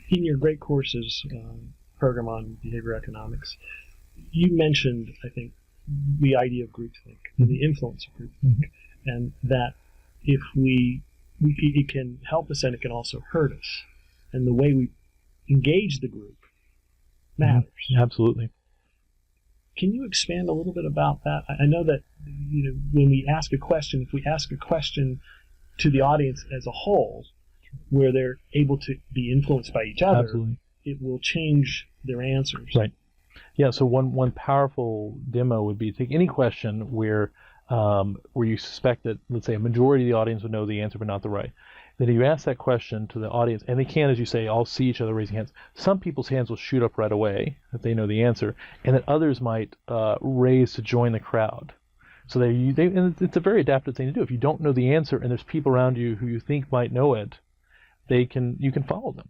In your great courses program on behavior economics, you mentioned, I think, the idea of groupthink and the influence of groupthink, and that if it can help us and it can also hurt us, and the way we engage the group matters. Absolutely. Can you expand a little bit about that? I know that when we ask a question, if we ask a question to the audience as a whole, where they're able to be influenced by each other, Absolutely. it will change their answers. Right. Yeah. So one powerful demo would be take any question where you suspect that, let's say, a majority of the audience would know the answer but not the right. Then you ask that question to the audience, and they can, as you say, all see each other raising hands. Some people's hands will shoot up right away if they know the answer, and then others might raise to join the crowd. So and it's a very adaptive thing to do. If you don't know the answer and there's people around you who you think might know it, you can follow them.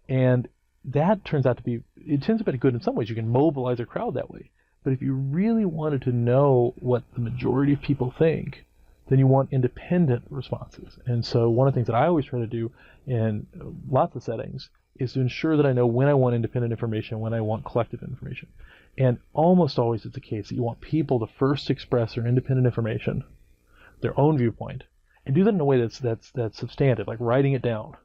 And that tends to be good in some ways. You can mobilize a crowd that way. But if you really wanted to know what the majority of people think, then you want independent responses. And so one of the things that I always try to do in lots of settings is to ensure that I know when I want independent information, when I want collective information. And almost always it's the case that you want people to first express their independent information, their own viewpoint, and do that in a way that's substantive, like writing it down,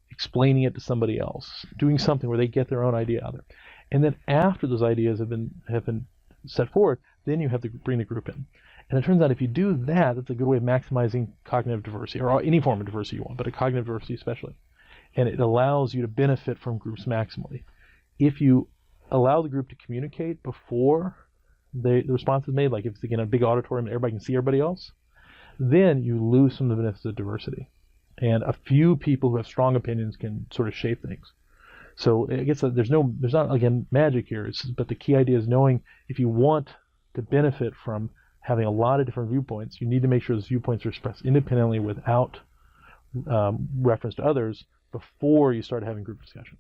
explaining it to somebody else, doing something where they get their own idea out there. And then after those ideas have been set forward, then you have to bring the group in. And it turns out if you do that, that's a good way of maximizing cognitive diversity, or any form of diversity you want, but a cognitive diversity especially. And it allows you to benefit from groups maximally. If you allow the group to communicate before the response is made, like if it's again a big auditorium and everybody can see everybody else, then you lose some of the benefits of diversity. And a few people who have strong opinions can sort of shape things. So I guess there's not again magic here, but the key idea is knowing if you want to benefit from having a lot of different viewpoints, you need to make sure those viewpoints are expressed independently without reference to others before you start having group discussions.